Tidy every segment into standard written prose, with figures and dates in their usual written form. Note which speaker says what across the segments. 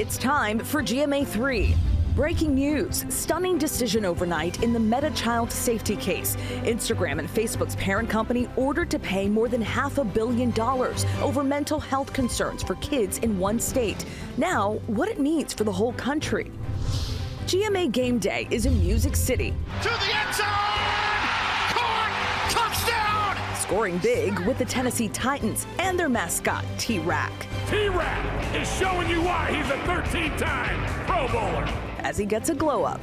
Speaker 1: It's time for GMA3. Breaking news, stunning decision overnight in the Meta child safety case. Instagram and Facebook's parent company ordered to pay more than $500 million over mental health concerns for kids in one state. Now, what it means for the whole country. GMA Game Day is in Music City.
Speaker 2: To the end zone! Caught! Touchdown!
Speaker 1: Scoring big with the Tennessee Titans and their mascot, T-Rack.
Speaker 3: T-Rack is showing you why he's a 13-time Pro Bowler.
Speaker 1: As he gets a glow-up.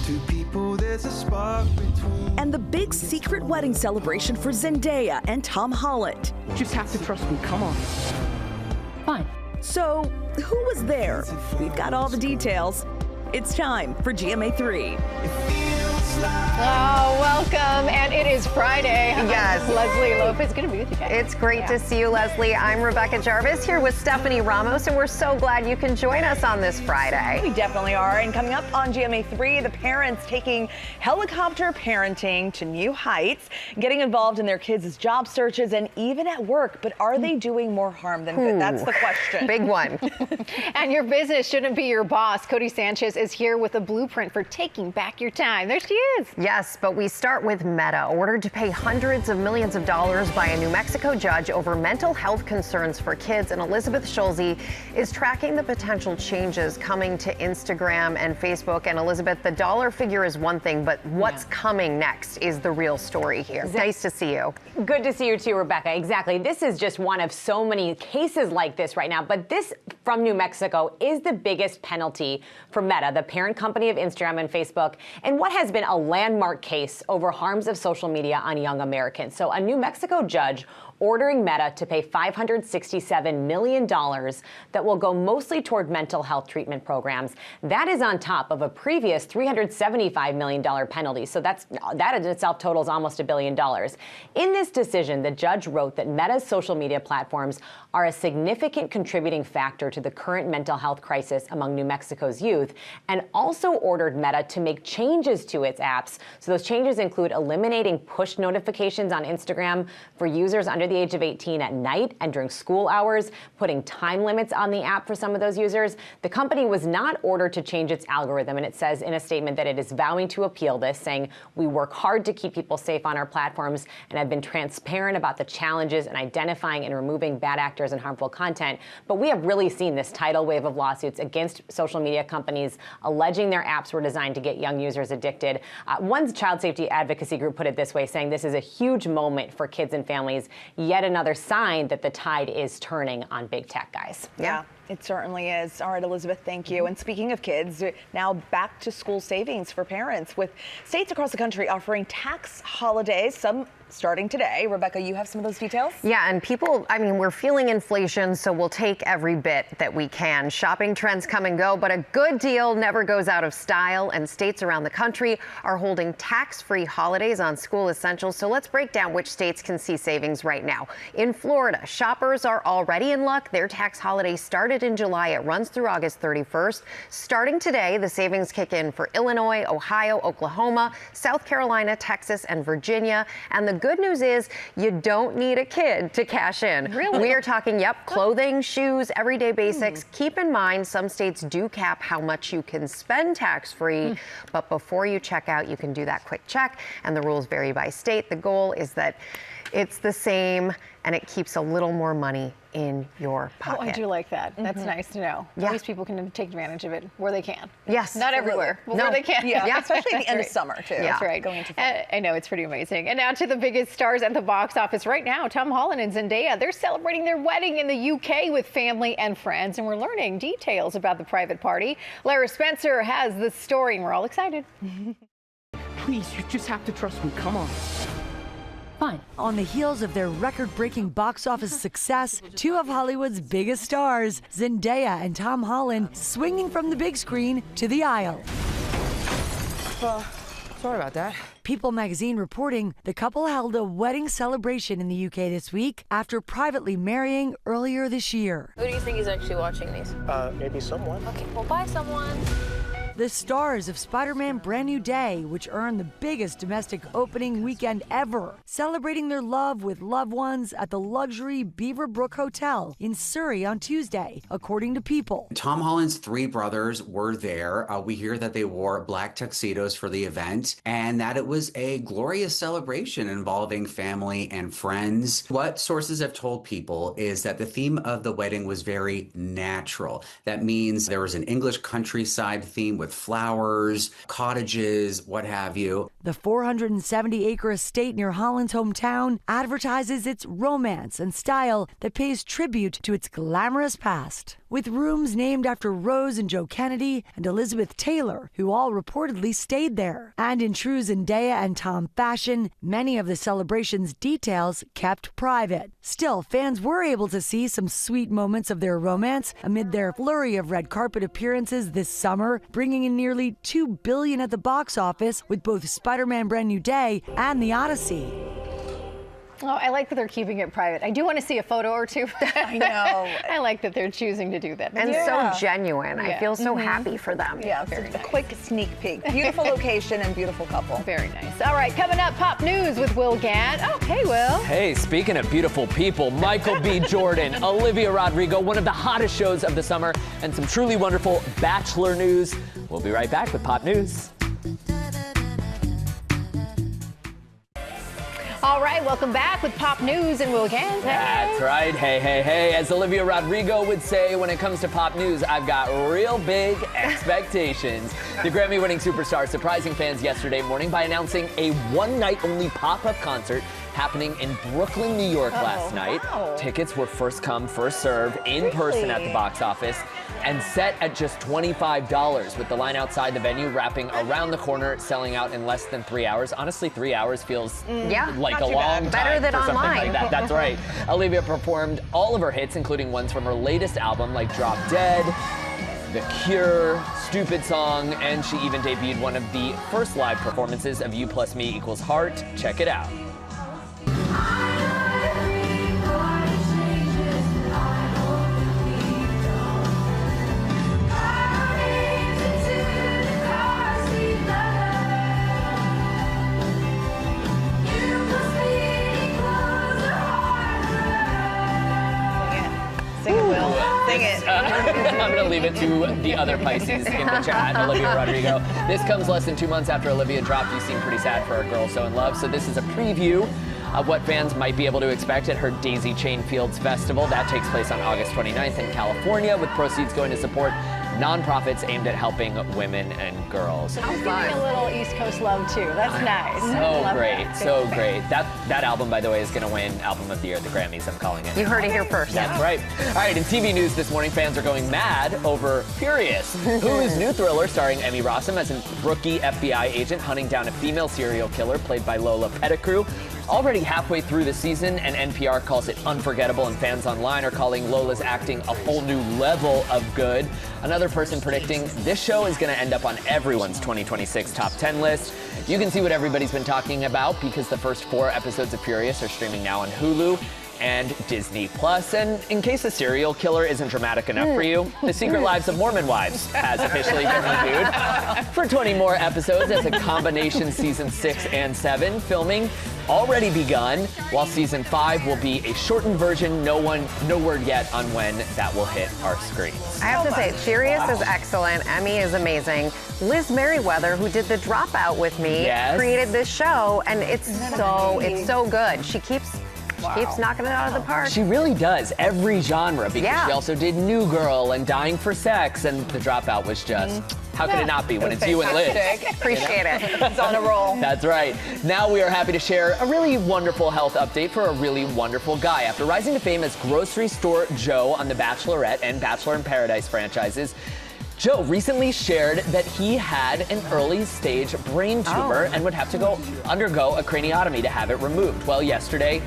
Speaker 4: Two people, there's a spark between.
Speaker 1: And the big secret wedding celebration for Zendaya and Tom Holland.
Speaker 5: Just have to trust me, come on. Fine.
Speaker 1: So, who was there? We've got all the details. It's time for GMA3.
Speaker 6: Oh, welcome. And it is Friday.
Speaker 7: Yes.
Speaker 6: Leslie Lopez, good to be with you guys.
Speaker 7: It's great to see you, Leslie. I'm Rebecca Jarvis here with Stephanie Ramos, and we're so glad you can join us on this Friday.
Speaker 8: We definitely are. And coming up on GMA3, the parents taking helicopter parenting to new heights, getting involved in their kids' job searches and even at work. But are they doing more harm than good? That's the question.
Speaker 7: Big one.
Speaker 6: And your business shouldn't be your boss. Cody Sanchez is here with a blueprint for taking back your time. There she is.
Speaker 7: Yes, but we start with Meta, ordered to pay hundreds of millions of dollars by a New Mexico judge over mental health concerns for kids. And Elizabeth Schulze is tracking the potential changes coming to Instagram and Facebook. And Elizabeth, the dollar figure is one thing, but what's coming next is the real story here. Nice to see you.
Speaker 9: Good to see you too, Rebecca. Exactly. This is just one of so many cases like this right now. But this from New Mexico is the biggest penalty for Meta, the parent company of Instagram and Facebook, and what has been a landmark case over harms of social media on young Americans. So a New Mexico judge ordering Meta to pay $567 million that will go mostly toward mental health treatment programs. That is on top of a previous $375 million penalty. So that in itself totals almost $1 billion. In this decision, the judge wrote that Meta's social media platforms are a significant contributing factor to the current mental health crisis among New Mexico's youth, and also ordered Meta to make changes to its apps. So those changes include eliminating push notifications on Instagram for users under the age of 18 at night and during school hours, putting time limits on the app for some of those users. The company was not ordered to change its algorithm, and it says in a statement that it is vowing to appeal this, saying, "We work hard to keep people safe on our platforms and have been transparent about the challenges in identifying and removing bad actors and harmful content." But we have really seen this tidal wave of lawsuits against social media companies alleging their apps were designed to get young users addicted. One child safety advocacy group put it this way, saying this is a huge moment for kids and families, yet another sign that the tide is turning on big tech, guys.
Speaker 8: Yeah, it certainly is. All right, Elizabeth, thank you. And speaking of kids, now back to school savings for parents, with states across the country offering tax holidays, some starting today. Rebecca, you have some of those details?
Speaker 7: Yeah, and people, I mean, we're feeling inflation, so we'll take every bit that we can. Shopping trends come and go, but a good deal never goes out of style, and states around the country are holding tax-free holidays on school essentials. So let's break down which states can see savings right now. In Florida, shoppers are already in luck. Their tax holiday started in July. It runs through August 31st. Starting today, the savings kick in for Illinois, Ohio, Oklahoma, South Carolina, Texas, and Virginia. And the good news is you don't need a kid to cash in.
Speaker 6: Really?
Speaker 7: We are talking, clothing, shoes, everyday basics. Keep in mind, some states do cap how much you can spend tax-free, but before you check out, you can do that quick check, and the rules vary by state. The goal is that it's the same, and it keeps a little more money in your pocket.
Speaker 6: Oh, I do like that. That's nice to know.
Speaker 7: Yeah.
Speaker 6: At least people can take advantage of it where they can.
Speaker 7: Yes.
Speaker 6: Not everywhere, but where they can.
Speaker 8: Yeah, especially at the end of summer, too.
Speaker 6: That's right.
Speaker 8: Going into fall.
Speaker 6: I know, it's pretty amazing. And now to the biggest stars at the box office right now, Tom Holland and Zendaya. They're celebrating their wedding in the UK with family and friends, and we're learning details about the private party. Lara Spencer has the story, and we're all excited.
Speaker 5: Please, you just have to trust me, come on. Fine.
Speaker 10: On the heels of their record-breaking box office success, two of Hollywood's biggest stars, Zendaya and Tom Holland, swinging from the big screen to the aisle.
Speaker 5: Sorry about that.
Speaker 10: People magazine reporting the couple held a wedding celebration in the UK this week after privately marrying earlier this year.
Speaker 11: Who do you think is actually watching these?
Speaker 4: Maybe someone.
Speaker 11: Okay, well, bye, someone.
Speaker 10: The stars of Spider-Man Brand New Day, which earned the biggest domestic opening weekend ever, celebrating their love with loved ones at the luxury Beaverbrook Hotel in Surrey on Tuesday, according to People.
Speaker 11: Tom Holland's three brothers were there. We hear that they wore black tuxedos for the event and that it was a glorious celebration involving family and friends. What sources have told People is that the theme of the wedding was very natural. That means there was an English countryside theme with flowers, cottages, what have you.
Speaker 10: The 470-acre estate near Holland's hometown advertises its romance and style that pays tribute to its glamorous past. With rooms named after Rose and Joe Kennedy and Elizabeth Taylor, who all reportedly stayed there. And in true Zendaya and Tom fashion, many of the celebration's details kept private. Still, fans were able to see some sweet moments of their romance amid their flurry of red carpet appearances this summer, bringing in nearly $2 billion at the box office with both Spider-Man Brand New Day and The Odyssey.
Speaker 6: Oh, I like that they're keeping it private. I do want to see a photo or two.
Speaker 8: I know.
Speaker 6: I like that they're choosing to do that.
Speaker 7: And so genuine. I feel so happy for them.
Speaker 8: Yeah, very nice. A quick sneak peek. Beautiful location and beautiful couple.
Speaker 6: Very nice. All right, coming up, Pop News with Will Gant. Oh, hey, Will.
Speaker 12: Hey, speaking of beautiful people, Michael B. Jordan, Olivia Rodrigo, one of the hottest shows of the summer, and some truly wonderful Bachelor news. We'll be right back with Pop News.
Speaker 6: All right, welcome back with Pop News and Will Gant.
Speaker 12: That's right. Hey, hey, hey. As Olivia Rodrigo would say, when it comes to pop news, I've got real big expectations. The Grammy-winning superstar surprising fans yesterday morning by announcing a one-night-only pop-up concert happening in Brooklyn, New York last night.
Speaker 6: Wow.
Speaker 12: Tickets were first come, first served, in person at the box office, and set at just $25, with the line outside the venue wrapping around the corner, selling out in less than 3 hours. Honestly, 3 hours feels like a long time.
Speaker 7: Better than
Speaker 12: for something
Speaker 7: online.
Speaker 12: like that. That's right. Olivia performed all of her hits, including ones from her latest album like Drop Dead, The Cure, Stupid Song, and she even debuted one of the first live performances of You Plus Me Equals Heart. Check it out.
Speaker 8: Sing it, Will. Sing it.
Speaker 12: I'm going to leave it to the other Pisces in the chat, Olivia Rodrigo. This comes less than 2 months after Olivia dropped You Seem Pretty Sad for a Girl So In Love. So this is a preview of what fans might be able to expect at her Daisy Chain Fields Festival. That takes place on August 29th in California, with proceeds going to support nonprofits aimed at helping women and girls.
Speaker 6: I'm feeling a little East Coast love, too. That's nice.
Speaker 12: So great, so great. That album, by the way, is going to win Album of the Year at the Grammys, I'm calling it.
Speaker 7: You heard it here first.
Speaker 12: That's right. All right, in TV news this morning, fans are going mad over Furious, whose new thriller starring Emmy Rossum as a rookie FBI agent hunting down a female serial killer played by Lola Pettigrew. Already halfway through the season, and NPR calls it unforgettable, and fans online are calling Lola's acting a whole new level of good. Another person predicting this show is going to end up on everyone's 2026 top 10 list. You can see what everybody's been talking about because the first 4 episodes of Furious are streaming now on Hulu and Disney+. And in case a serial killer isn't dramatic enough for you, The Secret Lives of Mormon Wives has officially been renewed for 20 more episodes as a combination season 6 and 7. Filming already begun, while season 5 will be a shortened version. No word yet on when that will hit our screens.
Speaker 7: I have to say, Furious is excellent. Emmy is amazing. Liz Merriweather, who did The Dropout with me, created this show, and it's so good. She keeps knocking it out of the park.
Speaker 12: She really does, every genre, because she also did New Girl and Dying for Sex, and The Dropout was just, how could it not be when it's you and Liz?
Speaker 7: Appreciate it.
Speaker 8: It's on a roll.
Speaker 12: That's right. Now we are happy to share a really wonderful health update for a really wonderful guy. After rising to fame as Grocery Store Joe on The Bachelorette and Bachelor in Paradise franchises, Joe recently shared that he had an early-stage brain tumor and would have to undergo a craniotomy to have it removed. Well, yesterday,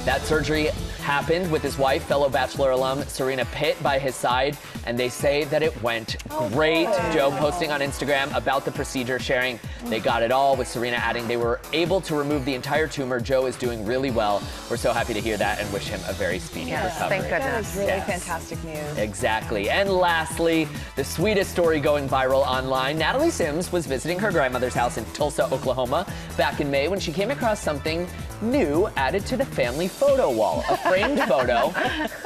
Speaker 12: that surgery happened with his wife, fellow Bachelor alum Serena Pitt by his side, and they say that it went great. Joe posting on Instagram about the procedure, sharing they got it all, with Serena adding they were able to remove the entire tumor. Joe is doing really well. We're so happy to hear that and wish him a very speedy recovery.
Speaker 7: Thank goodness.
Speaker 8: That is really fantastic news.
Speaker 12: Exactly. And lastly, the sweetest story going viral online. Natalie Sims was visiting her grandmother's house in Tulsa, Oklahoma back in May when she came across something new added to the family photo wall. A framed photo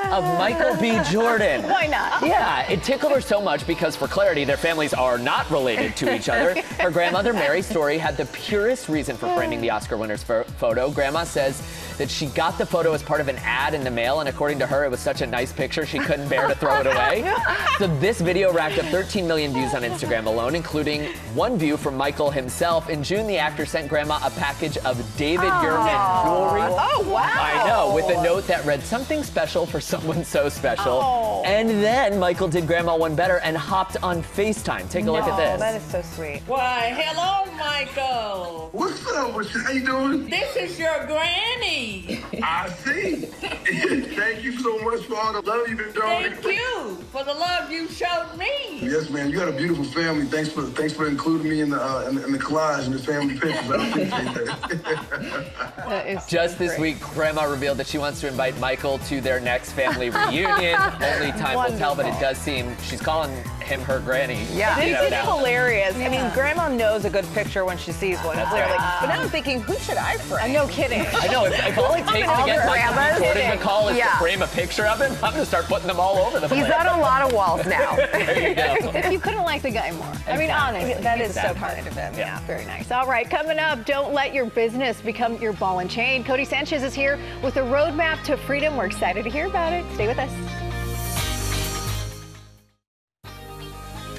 Speaker 12: of Michael B. Jordan.
Speaker 6: Why not?
Speaker 12: Yeah, it tickled her so much because, for clarity, their families are not related to each other. Her grandmother, Mary Story, had the purest reason for framing the Oscar winner's photo. Grandma says that she got the photo as part of an ad in the mail, and according to her, it was such a nice picture she couldn't bear to throw it away. So this video racked up 13 million views on Instagram alone, including one view from Michael himself. In June, the actor sent Grandma a package of David Yurman jewelry.
Speaker 8: Oh, wow.
Speaker 12: I know, with a note that read something special for someone so special.
Speaker 8: Oh.
Speaker 12: And then Michael did Grandma one better and hopped on FaceTime. Take a look at this.
Speaker 8: That is so sweet.
Speaker 13: Why, hello, Michael.
Speaker 14: What's up? How you doing?
Speaker 13: This is your granny.
Speaker 14: I see. Thank you so much for all the love you've been doing.
Speaker 13: Thank you for the love you showed me.
Speaker 14: Yes, man. You got a beautiful family. Thanks for including me in the collage and the family pictures. I appreciate that.
Speaker 12: Just this week, Grandma revealed that she wants to invite Michael to their next family reunion. Only time will tell, but it does seem she's calling him her granny.
Speaker 8: Yeah, this is
Speaker 12: now.
Speaker 8: hilarious. I mean, Grandma knows a good picture when she sees one, clearly. But now I'm thinking, who should I frame?
Speaker 6: No kidding.
Speaker 12: I know, if all it takes to get Michael B. Jordan to call is to frame a picture of him, I'm going to start putting them all over the place.
Speaker 7: He's on a lot of walls now.
Speaker 12: There you go.
Speaker 6: If you couldn't like the guy more. I mean, honestly.
Speaker 8: That is so kind of him. Yeah.
Speaker 6: Very nice. All right, coming up, don't let your business become your ball and chain. Cody Sanchez is here with a roadmap to freedom. We're excited to hear about it. Stay with us.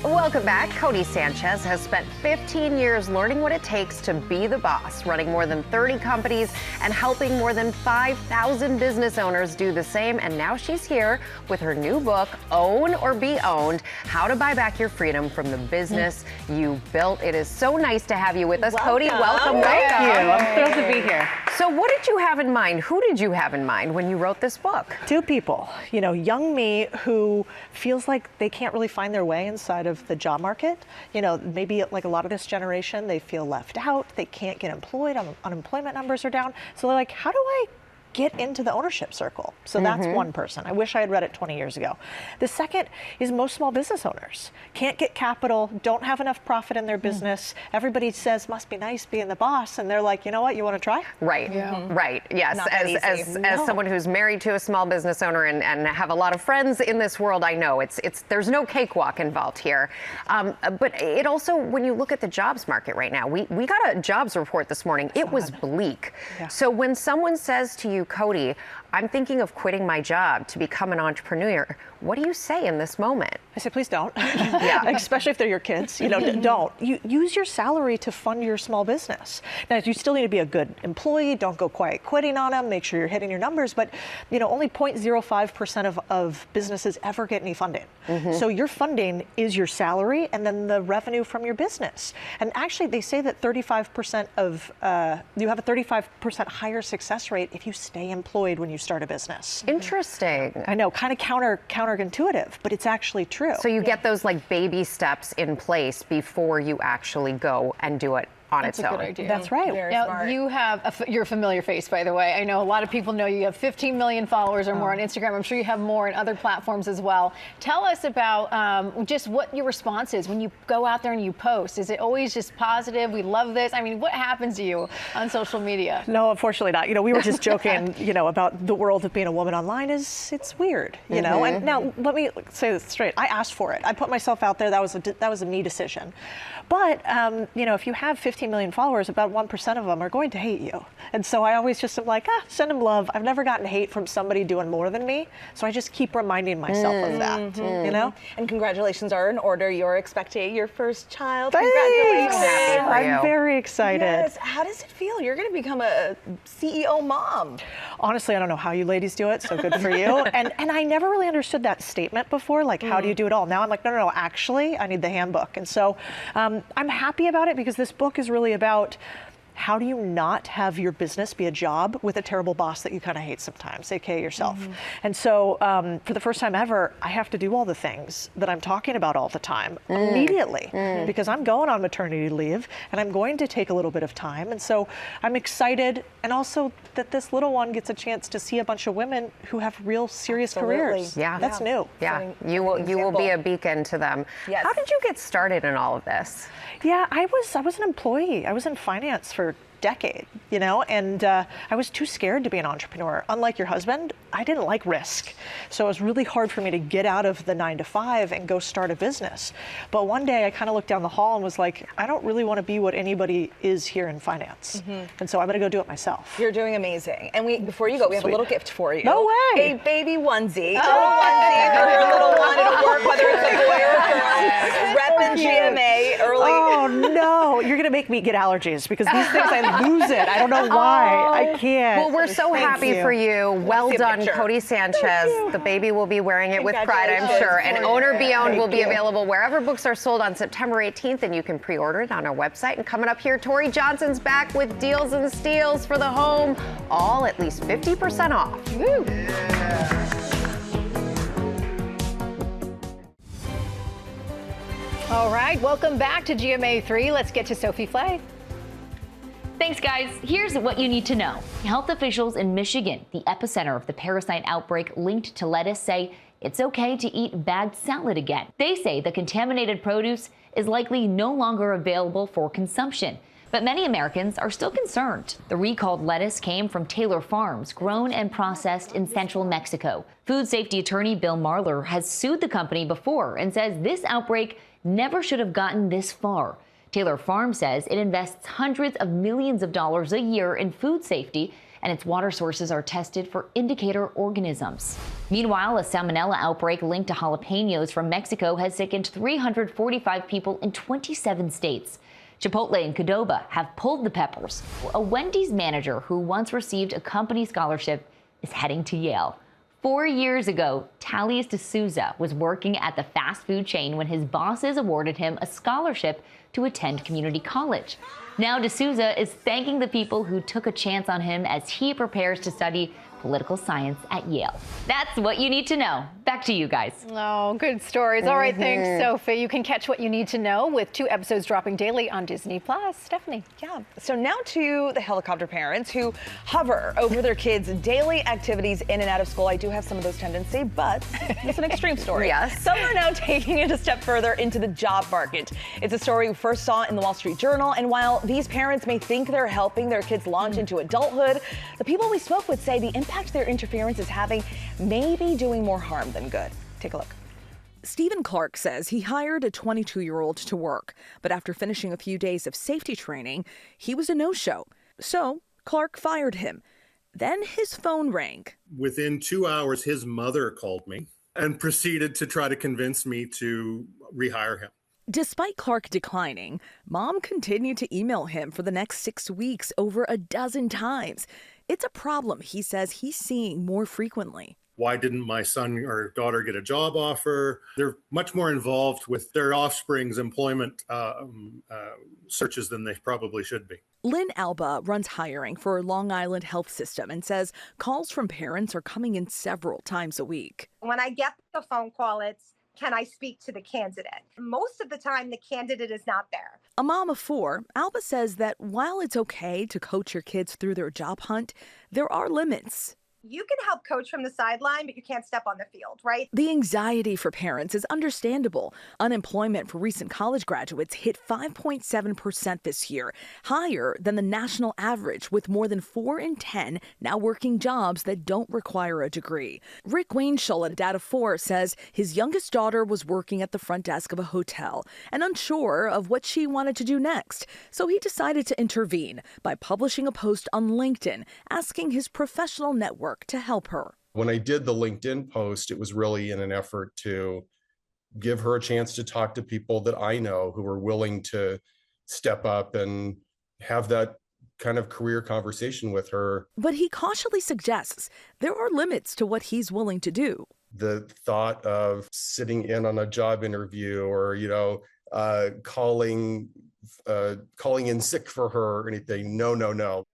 Speaker 7: Welcome back. Cody Sanchez has spent 15 years learning what it takes to be the boss, running more than 30 companies and helping more than 5,000 business owners do the same. And now she's here with her new book, Own or Be Owned, How to Buy Back Your Freedom from the Business You Built. It is so nice to have you with us. Cody, welcome.
Speaker 8: Thank you. I'm thrilled to be here.
Speaker 7: So what did you have in mind? Who did you have in mind when you wrote this book?
Speaker 15: Two people, young me who feels like they can't really find their way inside of the job market. Maybe like a lot of this generation, they feel left out. They can't get employed. Unemployment numbers are down. So they're like, how do I get into the ownership circle? So that's one person. I wish I had read it 20 years ago. The second is most small business owners can't get capital, don't have enough profit in their business. Everybody says, must be nice being the boss. And they're like, you know what, you want to try?
Speaker 7: Right. Right. Yes. As someone who's married to a small business owner and have a lot of friends in this world, I know there's no cakewalk involved here. But it also, when you look at the jobs market right now, we got a jobs report this morning. It was bleak. Yeah. So when someone says to you, Cody, I'm thinking of quitting my job to become an entrepreneur, what do you say in this moment?
Speaker 15: I say, please don't. Yeah. Especially if they're your kids. Don't. You use your salary to fund your small business. Now, you still need to be a good employee. Don't go quiet quitting on them. Make sure you're hitting your numbers. But, only 0.05% of businesses ever get any funding. So your funding is your salary and then the revenue from your business. And actually, they say that 35% you have a 35% higher success rate if you stay employed when you start a business.
Speaker 7: Interesting.
Speaker 15: I know, kind of counterintuitive, but it's actually true.
Speaker 7: So you get those like baby steps in place before you actually go and do it on its own.
Speaker 6: That's a good idea.
Speaker 15: That's right.
Speaker 6: Now, smart. You're a familiar face, by the way. I know a lot of people know you have 15 million followers or more on Instagram. I'm sure you have more in other platforms as well. Tell us about just what your response is when you go out there and you post. Is it always just positive? We love this. I mean, what happens to you on social media?
Speaker 15: No, unfortunately not. We were just joking, about the world of being a woman online it's weird, And now let me say this straight. I asked for it. I put myself out there. That was a me decision. But if you have 15 million followers, about 1% of them are going to hate you. And so I always just am like, send them love. I've never gotten hate from somebody doing more than me. So I just keep reminding myself of that,
Speaker 8: And congratulations are in order. You're expecting your first child.
Speaker 15: Thanks.
Speaker 8: Congratulations.
Speaker 15: I'm very excited.
Speaker 8: Yes. How does it feel? You're going to become a CEO mom.
Speaker 15: Honestly, I don't know how you ladies do it, so good for you. And I never really understood that statement before, like, how do you do it all? Now I'm like, no, actually, I need the handbook. And so I'm happy about it because this book is really about how do you not have your business be a job with a terrible boss that you kind of hate sometimes, aka yourself? And so for the first time ever, I have to do all the things that I'm talking about all the time immediately because I'm going on maternity leave and I'm going to take a little bit of time. And so I'm excited, and also that this little one gets a chance to see a bunch of women who have real serious careers.
Speaker 7: Yeah.
Speaker 15: That's new.
Speaker 7: Yeah, you will be a beacon to them.
Speaker 8: Yes.
Speaker 7: How did you get started in all of this?
Speaker 15: Yeah, I was an employee. I was in finance for a decade, and I was too scared to be an entrepreneur. Unlike your husband, I didn't like risk. So it was really hard for me to get out of the 9-to-5 and go start a business. But one day I kind of looked down the hall and was like, I don't really want to be what anybody is here in finance. And so I'm going to go do it myself.
Speaker 8: You're doing amazing. And before you go, we have a little gift for you.
Speaker 15: No way.
Speaker 8: A baby onesie. A little onesie for your little one. It'll work whether it's a boy or a girl. Reppin' GMA early.
Speaker 15: Oh no, you're going to make me get allergies because these things, I lose it. I don't know why. I can't.
Speaker 7: Well, we're so happy for you. Well done, Cody Sanchez. The baby will be wearing it with pride, I'm sure. And Owner Be Owned will be available wherever books are sold on September 18th, and you can pre-order it on our website. And coming up here, Tori Johnson's back with deals and steals for the home, all at least 50% off. Woo.
Speaker 6: All right, welcome back to GMA3. Let's get to Sophie Flay.
Speaker 16: Thanks, guys. Here's what you need to know. Health officials in Michigan, the epicenter of the parasite outbreak linked to lettuce, say it's okay to eat bagged salad again. They say the contaminated produce is likely no longer available for consumption. But many Americans are still concerned. The recalled lettuce came from Taylor Farms, grown and processed in central Mexico. Food safety attorney Bill Marler has sued the company before and says this outbreak never should have gotten this far. Taylor Farms says it invests hundreds of millions of dollars a year in food safety, and its water sources are tested for indicator organisms. Meanwhile, a salmonella outbreak linked to jalapenos from Mexico has sickened 345 people in 27 states. Chipotle and Qdoba have pulled the peppers. A Wendy's manager who once received a company scholarship is heading to Yale. 4 years ago, Talius D'Souza was working at the fast food chain when his bosses awarded him a scholarship to attend community college. Now D'Souza is thanking the people who took a chance on him as he prepares to study political science at Yale. That's what you need to know. Back to you guys.
Speaker 6: Oh, good stories. All right, thanks, Sophie. You can catch what you need to know with 2 episodes dropping daily on Disney+. Stephanie.
Speaker 8: Yeah. So now to the helicopter parents who hover over their kids' daily activities in and out of school. I do have some of those tendencies, but it's an extreme story.
Speaker 7: Yes.
Speaker 8: Some are now taking it a step further into the job market. It's a story we first saw in the Wall Street Journal. And while these parents may think they're helping their kids launch into adulthood, the people we spoke with say the impact their interference is having may be doing more harm than good. Take a look.
Speaker 1: Stephen Clark says he hired a 22-year-old to work, but after finishing a few days of safety training, he was a no-show. So Clark fired him. Then his phone rang.
Speaker 17: Within 2 hours, his mother called me and proceeded to try to convince me to rehire him.
Speaker 1: Despite Clark declining, Mom continued to email him for the next 6 weeks over a dozen times. It's a problem he says he's seeing more frequently.
Speaker 17: Why didn't my son or daughter get a job offer? They're much more involved with their offspring's employment searches than they probably should be.
Speaker 1: Lynn Alba runs hiring for Long Island Health System and says calls from parents are coming in several times a week.
Speaker 18: When I get the phone call, it's, can I speak to the candidate? Most of the time, the candidate is not there.
Speaker 1: A mom of 4, Alba says that while it's okay to coach your kids through their job hunt, there are limits.
Speaker 18: You can help coach from the sideline, but you can't step on the field, right?
Speaker 1: The anxiety for parents is understandable. Unemployment for recent college graduates hit 5.7% this year, higher than the national average, with more than 4 in 10 now working jobs that don't require a degree. Rick Wainshall at Data 4 says his youngest daughter was working at the front desk of a hotel and unsure of what she wanted to do next. So he decided to intervene by publishing a post on LinkedIn asking his professional network to help her.
Speaker 19: When I did the LinkedIn post, it was really in an effort to give her a chance to talk to people that I know who are willing to step up and have that kind of career conversation with her.
Speaker 1: But he cautiously suggests there are limits to what he's willing to do.
Speaker 19: The thought of sitting in on a job interview or, calling calling in sick for her or anything. No, no, no.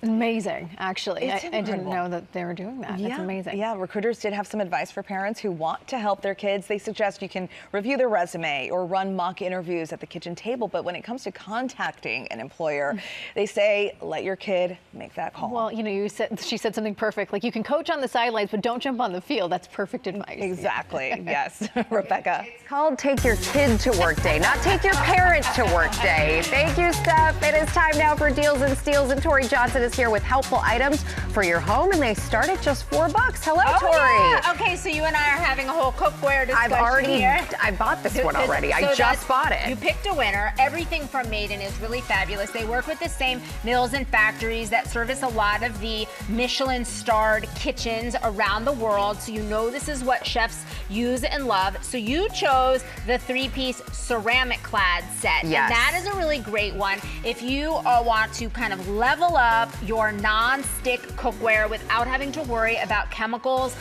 Speaker 6: Amazing, actually. I didn't
Speaker 8: incredible.
Speaker 6: know that they were doing that.
Speaker 8: Yeah.
Speaker 6: It's amazing.
Speaker 8: Yeah, recruiters did have some advice for parents who want to help their kids. They suggest you can review their resume or run mock interviews at the kitchen table. But when it comes to contacting an employer, they say, let your kid make that call.
Speaker 6: Well, you know, she said something perfect. Like, you can coach on the sidelines, but don't jump on the field. That's perfect advice.
Speaker 8: Exactly. Yes. Rebecca.
Speaker 7: It's called Take Your Kid to Work Day, not Take Your Parents to Work Day. Thank you, Steph. It is time now for Deals and Steals, and Tori Johnson is here with helpful items for your home, and they start at just $4. Hello, Tori.
Speaker 20: Yeah. Okay, so you and I are having a whole cookware discussion here.
Speaker 7: I bought this one already. I just bought it.
Speaker 20: You picked a winner. Everything from Maiden is really fabulous. They work with the same mills and factories that service a lot of the Michelin-starred kitchens around the world, so you know this is what chefs use and love. So you chose the 3-piece ceramic clad set.
Speaker 7: Yes.
Speaker 20: And that is a really great one if you want to kind of level up your non-stick cookware without having to worry about chemicals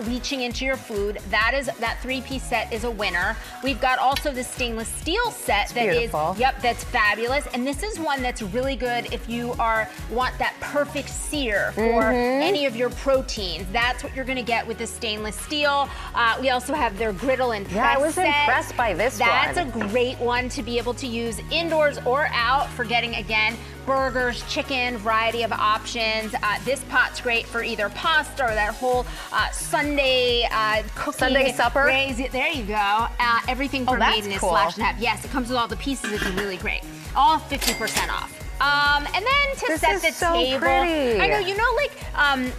Speaker 20: leaching into your food. That 3-piece set is a winner. We've got also the stainless steel set that's fabulous. And this is one that's really good if you want that perfect sear for any of your proteins. That's what you're gonna get with the stainless steel. We also have their griddle and press set.
Speaker 7: I was impressed by this one.
Speaker 20: That's a great one to be able to use indoors or out for getting, again, burgers, chicken, variety of options. This pot's great for either pasta or that whole Sunday cooking.
Speaker 7: Sunday supper?
Speaker 20: There you go. Everything from Maiden is slashed in half. Yes, it comes with all the pieces. It's really great. All 50% off. And then to set the table.
Speaker 7: Pretty.
Speaker 20: I know, you know, like,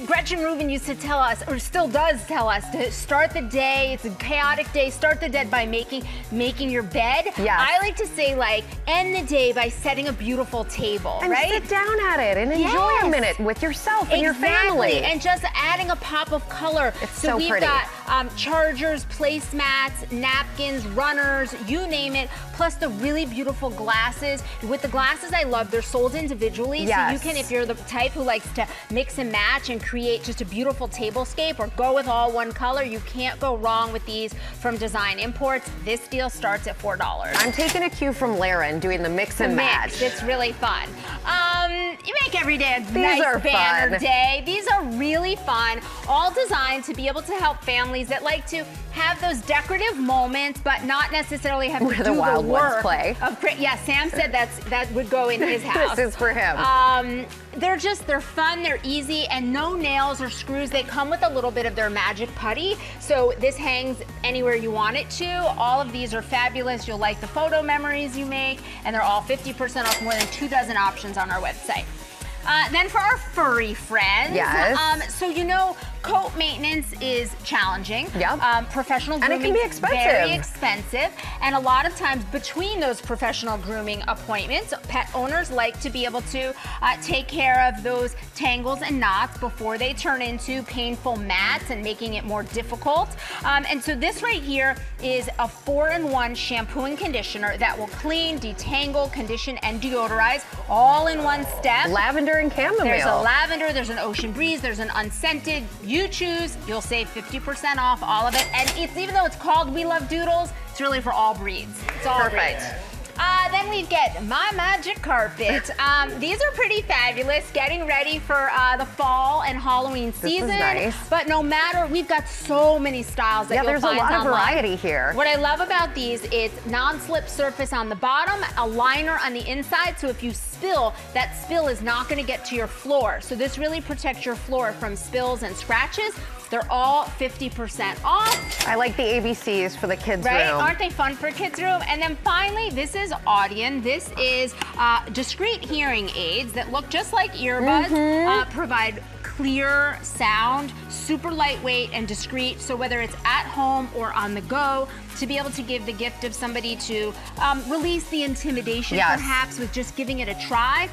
Speaker 20: Gretchen Rubin used to tell us, or still does tell us, to start the day, it's a chaotic day, start the day by making your bed.
Speaker 7: Yes.
Speaker 20: I like to say, like, end the day by setting a beautiful table,
Speaker 7: and
Speaker 20: right?
Speaker 7: sit down at it and enjoy a minute with yourself and your family.
Speaker 20: And just adding a pop of color.
Speaker 7: It's so
Speaker 20: we've
Speaker 7: pretty.
Speaker 20: got chargers, placemats, napkins, runners, you name it, plus the really beautiful glasses. With the glasses, I love, they're sold individually.
Speaker 7: Yes.
Speaker 20: So you can, if you're the type who likes to mix and match and create just a beautiful tablescape or go with all one color, you can't go wrong with these from Design Imports. This deal starts at $4.
Speaker 7: I'm taking a cue from Lara and doing the mix and match.
Speaker 20: It's really fun. You make every day a nice banner day. These are really fun, all designed to be able to help families that like to have those decorative moments, but not necessarily have to do the
Speaker 7: wild
Speaker 20: work
Speaker 7: ones play.
Speaker 20: Yeah, Sam said that would go in his house.
Speaker 7: This is for him.
Speaker 20: They're fun, they're easy, and no nails or screws. They come with a little bit of their magic putty, so this hangs anywhere you want it to. All of these are fabulous. You'll like the photo memories you make, and they're all 50% off, more than 24 options on our website. Then for our furry friends, so you know, coat maintenance is challenging. Professional grooming,
Speaker 7: and it can be expensive.
Speaker 20: Very expensive. And a lot of times between those professional grooming appointments, pet owners like to be able to take care of those tangles and knots before they turn into painful mats and making it more difficult. And so this right here is a 4-in-1 shampoo and conditioner that will clean, detangle, condition, and deodorize all in one step.
Speaker 7: Lavender and chamomile.
Speaker 20: There's a lavender, there's an ocean breeze, there's an unscented. You choose, you'll save 50% off all of it. And it's, even though it's called We Love Doodles, it's really for all breeds. It's all breeds. Then we get My Magic Carpet. These are pretty fabulous, getting ready for the fall and Halloween season.
Speaker 7: This is nice.
Speaker 20: But no matter, we've got so many styles that you'll
Speaker 7: there's
Speaker 20: find
Speaker 7: a lot
Speaker 20: online.
Speaker 7: of variety here.
Speaker 20: What I love about these is non-slip surface on the bottom, a liner on the inside, so if you spill, that spill is not going to get to your floor. So this really protects your floor from spills and scratches. They're all 50% off.
Speaker 7: I like the ABCs for the kids' room.
Speaker 20: Right? Aren't they fun for kids' room? And then finally, this is Audion. This is discrete hearing aids that look just like earbuds, provide clear sound, super lightweight and discreet. So whether it's at home or on the go, to be able to give the gift of somebody to release the intimidation perhaps with just giving it a try.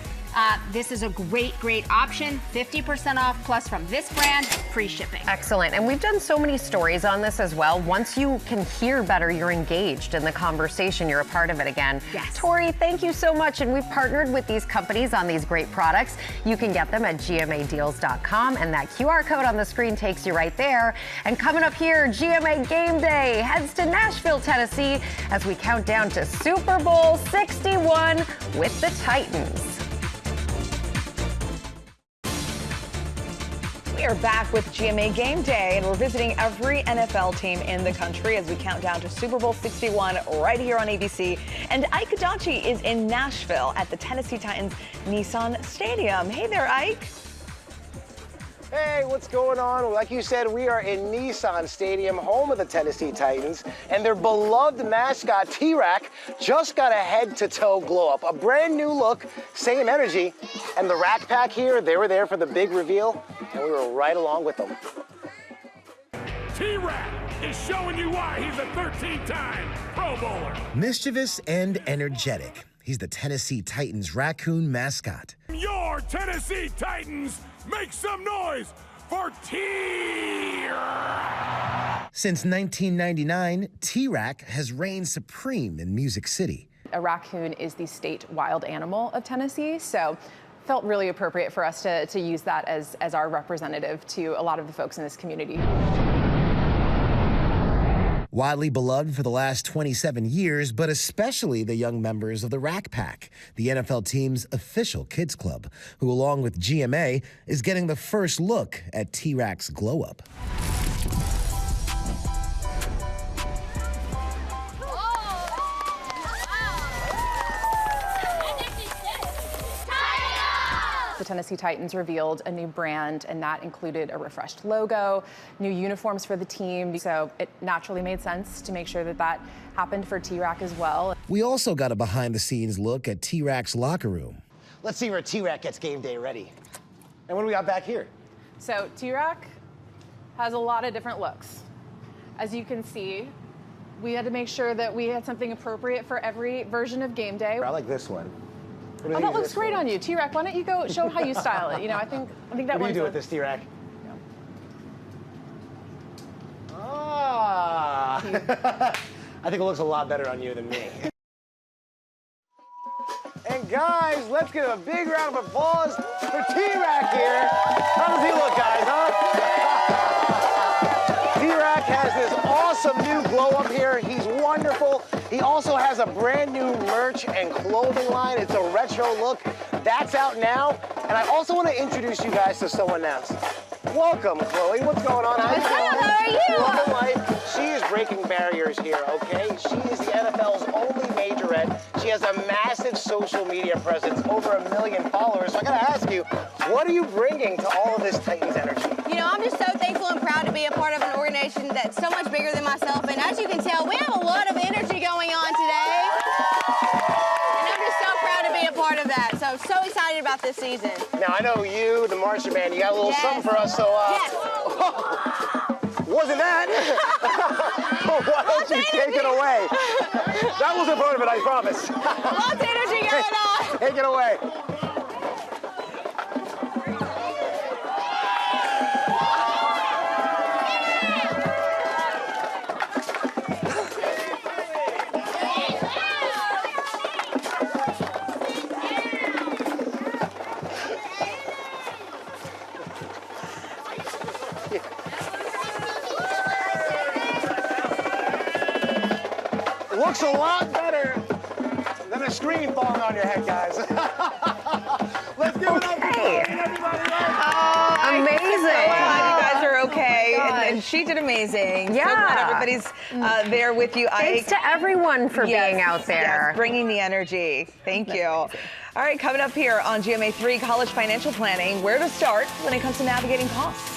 Speaker 20: this is a great option. 50% off plus from this brand, free shipping.
Speaker 7: Excellent. And we've done so many stories on this as well. Once you can hear better, you're engaged in the conversation. You're a part of it again.
Speaker 20: Yes.
Speaker 7: Tori, thank you so much. And we've partnered with these companies on these great products. You can get them at GMAdeals.com, and that QR code on the screen takes you right there. And coming up here, GMA Game Day heads to Nashville, Tennessee, as we count down to Super Bowl 61 with the Titans.
Speaker 8: We are back with GMA Game Day, and we're visiting every NFL team in the country as we count down to Super Bowl 61 right here on ABC. And Ike Adachi is in Nashville at the Tennessee Titans Nissan Stadium. Hey there, Ike.
Speaker 21: Hey, what's going on? Like you said, we are in Nissan Stadium, home of the Tennessee Titans, and their beloved mascot, T-Rack, just got a head-to-toe glow-up. A brand new look, same energy, and the Rack Pack here, they were there for the big reveal, and we were right along with them.
Speaker 3: T-Rack is showing you why he's a 13-time Pro Bowler.
Speaker 22: Mischievous and energetic, he's the Tennessee Titans raccoon mascot.
Speaker 3: Your Tennessee Titans, make some noise for T-Rack!
Speaker 22: Since 1999, T-Rack has reigned supreme in Music City.
Speaker 23: A raccoon is the state wild animal of Tennessee, so felt really appropriate for us to use that as our representative to a lot of the folks in this community.
Speaker 22: Widely beloved for the last 27 years, but especially the young members of the Rack Pack, the NFL team's official kids club, who along with GMA is getting the first look at T-Rack's glow-up.
Speaker 23: The Tennessee Titans revealed a new brand, and that included a refreshed logo, new uniforms for the team. So it naturally made sense to make sure that that happened for T-Rack as well.
Speaker 22: We also got a behind-the-scenes look at T-Rack's locker room.
Speaker 21: Let's see where T-Rack gets game day ready. And what do we got back here?
Speaker 23: So T-Rack has a lot of different looks. As you can see, we had to make sure that we had something appropriate for every version of game day.
Speaker 21: I like this one.
Speaker 23: Oh, that looks great on you. T-Rack, why don't you go show how you style it? You know, I think that
Speaker 21: What do you do with this, T-Rack? Ah! I think it looks a lot better on you than me. And guys, let's give a big round of applause for T-Rack here. How does he look, guys, huh? T-Rack has this awesome new glow up here. He's wonderful. He also has a brand new merch and clothing line. It's a retro look. That's out now. And I also want to introduce you guys to someone else. Welcome, Chloe. What's going on?
Speaker 24: What's up? How are you?
Speaker 21: Love the life. She is breaking barriers here, okay? She is the NFL's only majorette. She has a massive social media presence, over 1 million followers. So I gotta ask you, what are you bringing to all of this Titans energy?
Speaker 24: You know, I'm just so thankful and proud to be a part of an organization that's so much bigger than myself. And as you can tell, we have a lot of energy going on today. And I'm just so proud to be a part of that. So excited about this season.
Speaker 21: Now, I know you, the Martian Man, you got a little something for us, so, wasn't that? Why don't you take it away? That wasn't part of it, I promise.
Speaker 24: Lots of energy going on.
Speaker 21: Take it away. Looks a lot better than a screen falling on your head, guys. Let's give it up for everybody.
Speaker 8: Amazing. So glad you guys are okay. And she did amazing.
Speaker 7: Yeah.
Speaker 8: So glad everybody's there with you, Ike.
Speaker 7: Thanks to everyone for being out there.
Speaker 8: Yes, bringing the energy. Thank you. All right, coming up here on GMA3, college financial planning, where to start when it comes to navigating costs.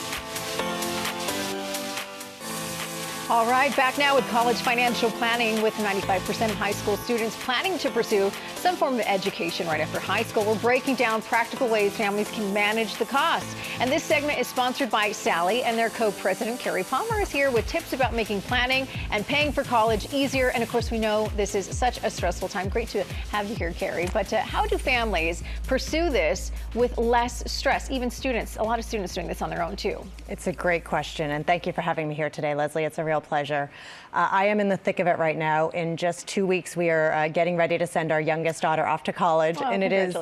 Speaker 6: All right, back now with college financial planning. With 95% of high school students planning to pursue some form of education right after high school, we're breaking down practical ways families can manage the cost. And this segment is sponsored by Sallie, and their co-president, Carrie Palmer, is here with tips about making planning and paying for college easier. And of course, we know this is such a stressful time. Great to have you here, Carrie. But how do families pursue this with less stress? Even students, a lot of students doing this on their own too.
Speaker 2: It's a great question, and thank you for having me here today, Leslie. It's a real pleasure. I am in the thick of it right now. In just 2 weeks, we are getting ready to send our youngest daughter off to college, and it is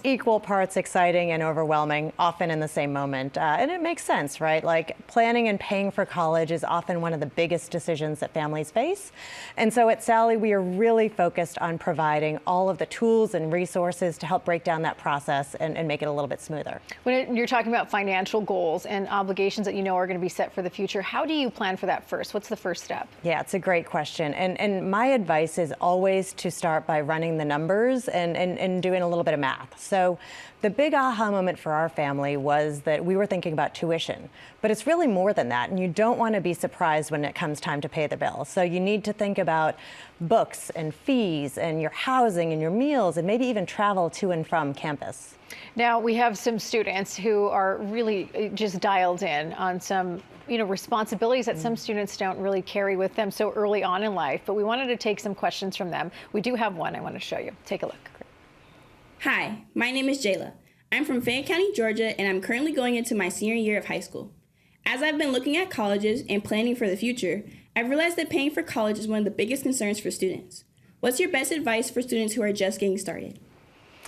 Speaker 2: equal parts exciting and overwhelming, often in the same moment. And it makes sense, right? Like, planning and paying for college is often one of the biggest decisions that families face. And so at Sallie, we are really focused on providing all of the tools and resources to help break down that process and make it a little bit smoother.
Speaker 6: When you're talking about financial goals and obligations that you know are going to be set for the future, how do you plan for that first? What's the first step?
Speaker 2: Yeah, it's a great question. And my advice is always to start by running the numbers and doing a little bit of math. So the big aha moment for our family was that we were thinking about tuition, but it's really more than that. And you don't want to be surprised when it comes time to pay the bill. So you need to think about books and fees and your housing and your meals and maybe even travel to and from campus.
Speaker 6: Now, we have some students who are really just dialed in on some responsibilities that some students don't really carry with them so early on in life, but we wanted to take some questions from them. We do have one I want to show you. Take a look.
Speaker 4: Hi, my name is Jayla. I'm from Fayette County, Georgia, and I'm currently going into my senior year of high school. As I've been looking at colleges and planning for the future, I've realized that paying for college is one of the biggest concerns for students. What's your best advice for students who are just getting started?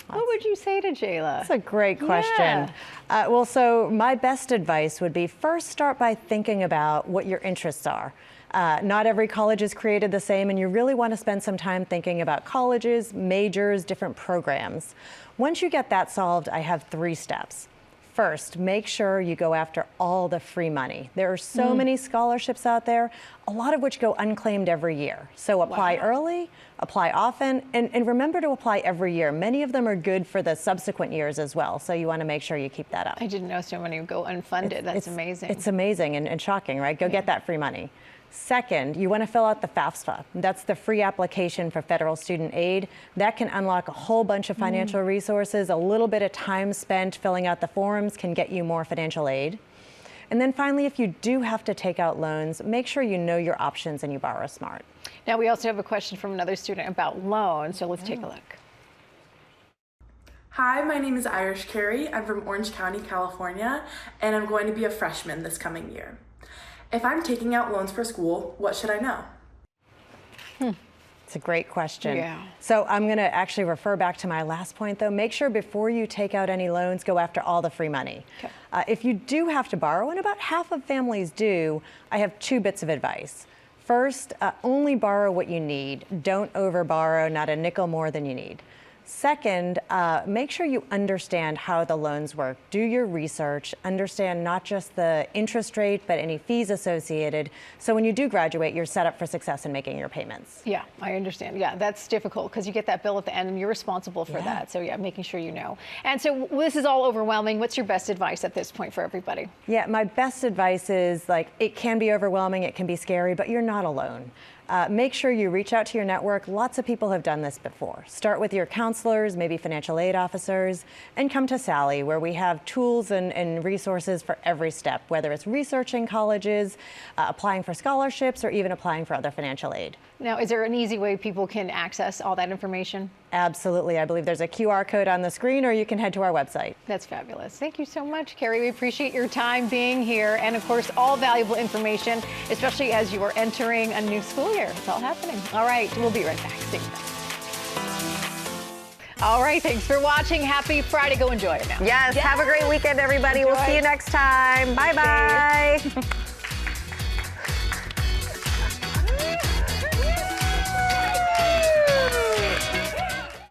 Speaker 6: What would you say to Jayla?
Speaker 2: That's a great question. Well, so my best advice would be first start by thinking about what your interests are. Not every college is created the same, and you really want to spend some time thinking about colleges, majors, different programs. Once you get that solved, I have 3 steps. First, make sure you go after all the free money. There are so many scholarships out there, a lot of which go unclaimed every year. So apply early, apply often, and remember to apply every year. Many of them are good for the subsequent years as well, so you want to make sure you keep that up.
Speaker 6: I didn't know so many go unfunded. That's amazing.
Speaker 2: It's amazing and shocking, right? Go get that free money. Second, you want to fill out the FAFSA. That's the free application for federal student aid. That can unlock a whole bunch of financial resources. A little bit of time spent filling out the forms can get you more financial aid. And then finally, if you do have to take out loans, make sure you know your options and you borrow smart.
Speaker 6: Now, we also have a question from another student about loans, so let's take a look.
Speaker 5: Hi, my name is Irish Carey. I'm from Orange County, California, and I'm going to be a freshman this coming year. If I'm taking out loans for school, what should I know?
Speaker 2: It's a great question.
Speaker 6: Yeah.
Speaker 2: So I'm going to actually refer back to my last point, though. Make sure before you take out any loans, go after all the free money.
Speaker 6: Okay.
Speaker 2: If you do have to borrow, and about half of families do, I have 2 bits of advice. First, only borrow what you need. Don't overborrow, not a nickel more than you need. Second, make sure you understand how the loans work. Do your research, understand not just the interest rate, but any fees associated. So when you do graduate, you're set up for success in making your payments.
Speaker 6: Yeah, I understand. Yeah, that's difficult because you get that bill at the end and you're responsible for that. So yeah, making sure you know. And so this is all overwhelming. What's your best advice at this point for everybody?
Speaker 2: Yeah, my best advice is, like, it can be overwhelming, it can be scary, but you're not alone. Make sure you reach out to your network. Lots of people have done this before. Start with your counselors, maybe financial aid officers, and come to Sallie, where we have tools and resources for every step, whether it's researching colleges, applying for scholarships, or even applying for other financial aid.
Speaker 6: Now, is there an easy way people can access all that information?
Speaker 2: Absolutely. I believe there's a QR code on the screen, or you can head to our website.
Speaker 6: That's fabulous. Thank you so much, Carrie. We appreciate your time being here, and of course, all valuable information, especially as you are entering a new school year. It's all happening. All right, we'll be right back. Stay with us. All right, thanks for watching. Happy Friday. Go enjoy it now.
Speaker 7: Yes, have a great weekend, everybody. We'll see you next time. Bye-bye.